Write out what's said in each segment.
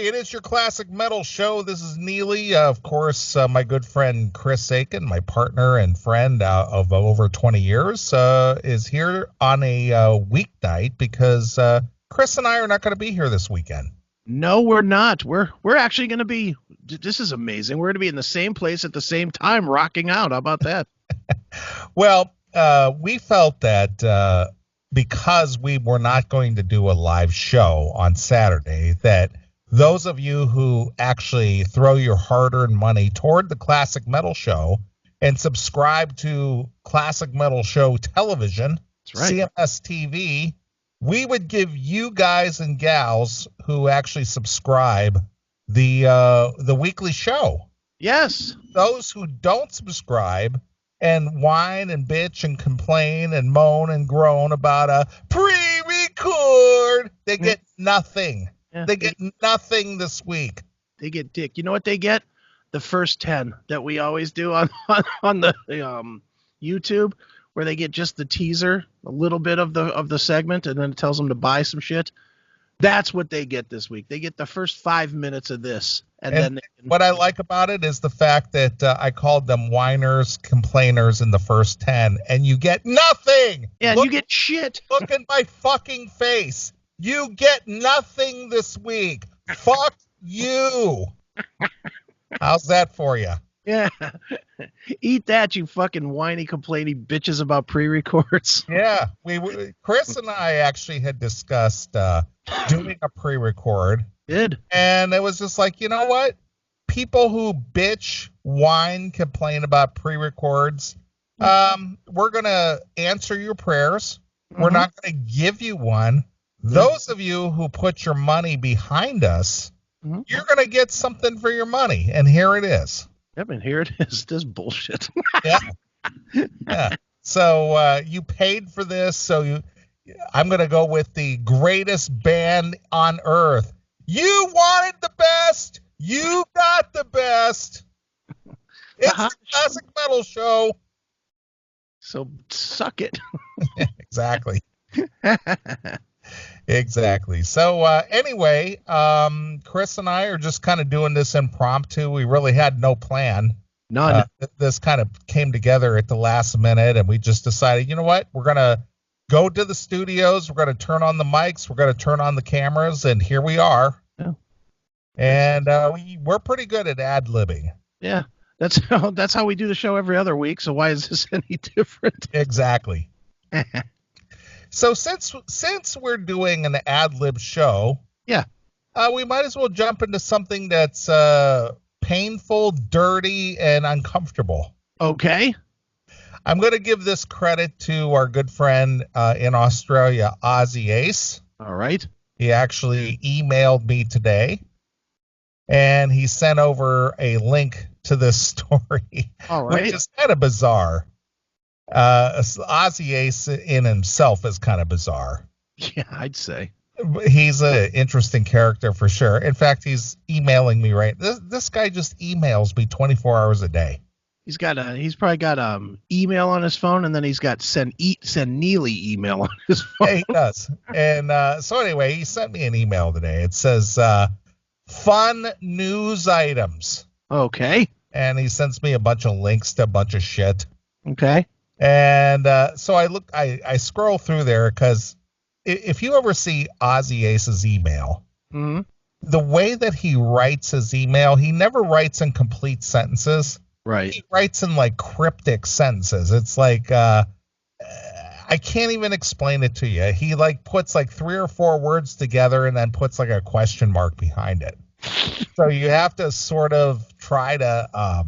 Okay, it is your classic metal show. This is Neeley. Of course, my good friend Chris Aiken, my partner and friend of over 20 years, is here on a weeknight because Chris and I are not going to be here this weekend. No, we're not. We're actually going to be, this is amazing. We're going to be in the same place at the same time rocking out. How about that? Well, we felt that because we were not going to do a live show on Saturday, that those of you who actually throw your hard-earned money toward the Classic Metal Show and subscribe to Classic Metal Show Television, That's right. CMS TV, we would give you guys and gals who actually subscribe the weekly show. Yes. Those who don't subscribe and whine and bitch and complain and moan and groan about a pre-record, they get nothing. Yeah. They get nothing this week. They get dick. You know what they get? The first 10 that we always do on the YouTube, where they get just the teaser, a little bit of the segment, and then it tells them to buy some shit. That's what they get this week. They get the first 5 minutes of this. And then what I like about it is the fact that I called them whiners, complainers in the first 10, and you get nothing. Yeah, you get shit. Look in my fucking face. You get nothing this week. Fuck you. How's that for you? Yeah. Eat that, you fucking whiny, complaining bitches about pre-records. Yeah. Chris and I actually had discussed doing a pre-record. And it was just like, you know what? People who bitch, whine, complain about pre-records, we're going to answer your prayers. We're not going to give you one. Those of you who put your money behind us, you're going to get something for your money. And here it is. Yep, and here it is. This bullshit. Yeah. So you paid for this. So I'm going to go with the greatest band on earth. You wanted the best. You got the best. It's a classic metal show. So suck it. Exactly. Exactly. So anyway, Chris and I are just kind of doing this impromptu. We really had no plan. None. This kind of came together at the last minute, and we just decided, you know what? We're going to go to the studios. We're going to turn on the mics. We're going to turn on the cameras, and here we are. Yeah. And we're pretty good at ad-libbing. Yeah. That's how we do the show every other week. So why is this any different? Exactly. So since we're doing an ad-lib show, we might as well jump into something that's painful, dirty, and uncomfortable. Okay. I'm going to give this credit to our good friend in Australia, Ozzy Ace. All right. He actually emailed me today, and he sent over a link to this story, all right, which is kind of bizarre. Ozzy Ace in himself is kind of bizarre. Yeah, I'd say. He's an interesting character for sure. In fact, he's emailing me right. This guy just emails me 24 hours a day. He's probably got email on his phone, and then he's got send Neeley email on his phone. Yeah, he does. And so anyway, he sent me an email today. It says fun news items. Okay. And he sends me a bunch of links to a bunch of shit. Okay. And so I scroll through there because if you ever see Ozzy Ace's email, the way that he writes his email, he never writes in complete sentences. Right. He writes in like cryptic sentences. It's like I can't even explain it to you. He like puts like 3 or 4 words together and then puts like a question mark behind it. So you have to sort of try to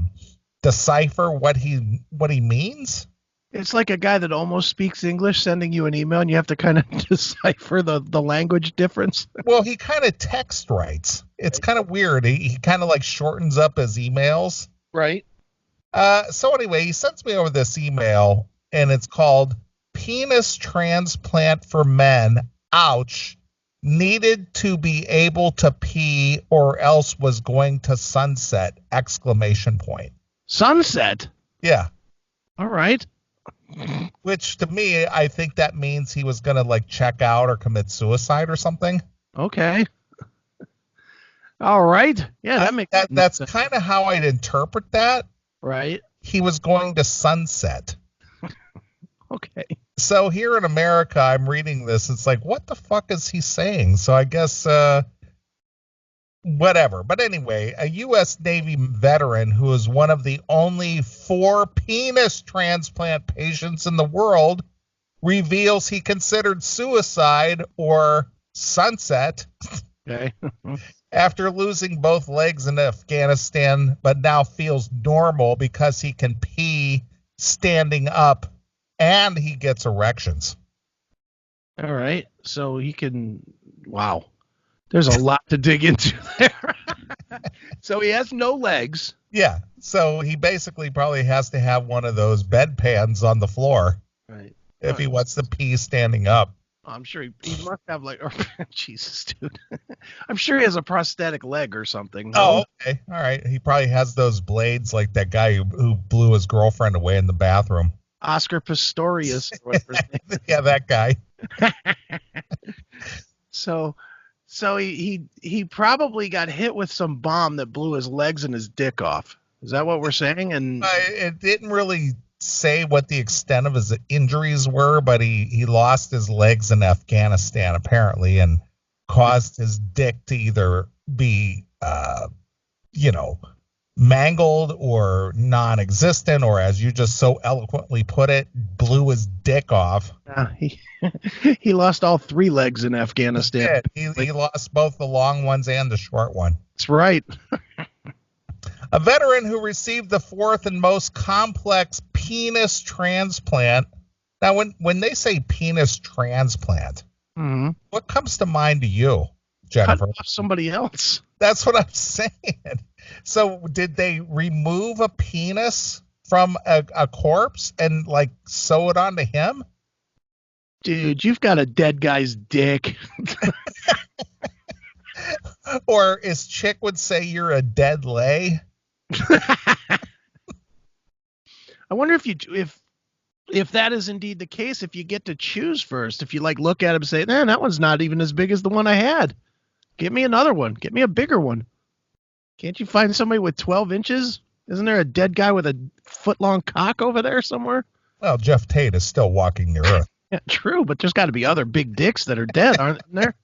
decipher what he means. It's like a guy that almost speaks English sending you an email, and you have to kind of decipher the language difference. Well, he kind of text writes. It's kind of weird. He kind of like shortens up his emails. Right. So anyway, he sends me over this email, and it's called Penis Transplant for Men. Ouch. Needed to be able to pee or else was going to sunset! ! Sunset? Yeah. All right. Which to me, I think that means he was going to like check out or commit suicide or something. Okay. All right. Yeah, that makes sense. That's kind of how I'd interpret that. Right. He was going to sunset. Okay. So here in America, I'm reading this. It's like, what the fuck is he saying? So I guess, whatever. But anyway, a U.S. Navy veteran who is one of the only 4 penis transplant patients in the world reveals he considered suicide or sunset after losing both legs in Afghanistan, but now feels normal because he can pee standing up and he gets erections. All right. So he can, wow. There's a lot to dig into there. So he has no legs. Yeah. So he basically probably has to have one of those bedpans on the floor. Right. If he wants to pee standing up. I'm sure he must have like, Jesus, dude. I'm sure he has a prosthetic leg or something. Oh, okay. All right. He probably has those blades like that guy who blew his girlfriend away in the bathroom. Oscar Pistorius. Or whatever his name. Yeah, that guy. So he probably got hit with some bomb that blew his legs and his dick off. Is that what we're saying? And it didn't really say what the extent of his injuries were, but he lost his legs in Afghanistan apparently and caused his dick to either be mangled or non-existent, or as you just so eloquently put it, blew his dick off. He lost all 3 legs in Afghanistan. He lost both the long ones and the short one. That's right. A veteran who received the 4th and most complex penis transplant. Now, when they say penis transplant, what comes to mind to you, Jennifer? Cut off somebody else. That's what I'm saying. So did they remove a penis from a corpse and like sew it onto him? Dude, you've got a dead guy's dick. Or as Chick would say, you're a dead lay. I wonder if that is indeed the case, if you get to choose first, if you like look at him and say, man, that one's not even as big as the one I had. Give me another one. Get me a bigger one. Can't you find somebody with 12 inches? Isn't there a dead guy with a foot-long cock over there somewhere? Well, Jeff Tate is still walking the earth. Yeah, true, but there's got to be other big dicks that are dead, aren't there?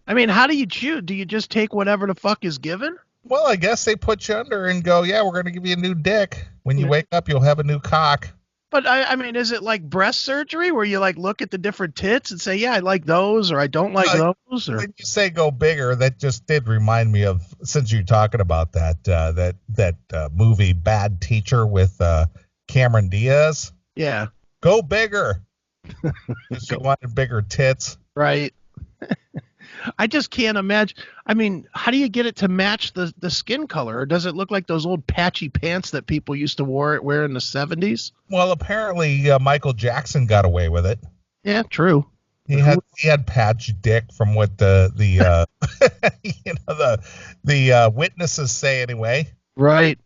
I mean, how do you choose? Do you just take whatever the fuck is given? Well, I guess they put you under and go, yeah, we're going to give you a new dick. When you wake up, you'll have a new cock. But, I mean, is it like breast surgery where you, like, look at the different tits and say, yeah, I like those or I don't like those? Or... When you say go bigger, that just did remind me of, since you're talking about that movie Bad Teacher with Cameron Diaz. Yeah. Go bigger. Because you wanted bigger tits. Right. I just can't imagine. I mean, how do you get it to match the skin color? Or does it look like those old patchy pants that people used to wear in the 70s? Well, apparently Michael Jackson got away with it. Yeah, true. He had patch dick from what the witnesses say anyway. Right.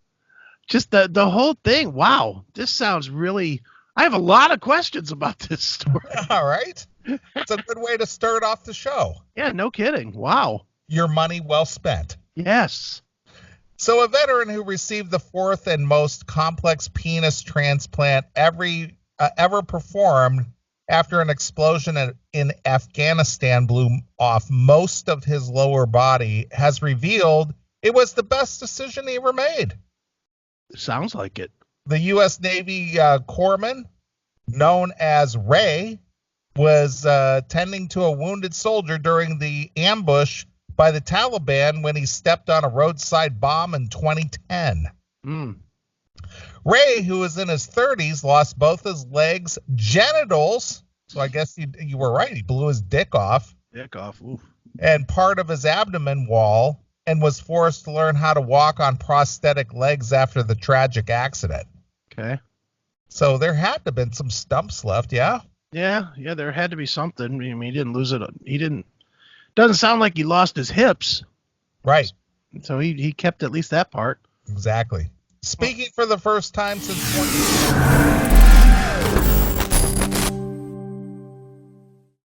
Just the whole thing. Wow. This sounds really. I have a lot of questions about this story. All right. It's a good way to start off the show. Yeah, no kidding. Wow. Your money well spent. Yes. So a veteran who received the 4th and most complex penis transplant ever performed after an explosion in Afghanistan blew off most of his lower body has revealed it was the best decision he ever made. Sounds like it. The U.S. Navy corpsman, known as Ray, was tending to a wounded soldier during the ambush by the Taliban when he stepped on a roadside bomb in 2010. Ray, who was in his 30s, lost both his legs, genitals. So I guess you were right. He blew his dick off. Oof. And part of his abdomen wall, and was forced to learn how to walk on prosthetic legs after the tragic accident. Okay. So there had to have been some stumps left, yeah? Yeah, there had to be something. I mean, he didn't lose it. Doesn't sound like he lost his hips. Right. So he kept at least that part. Exactly. Speaking for the first time since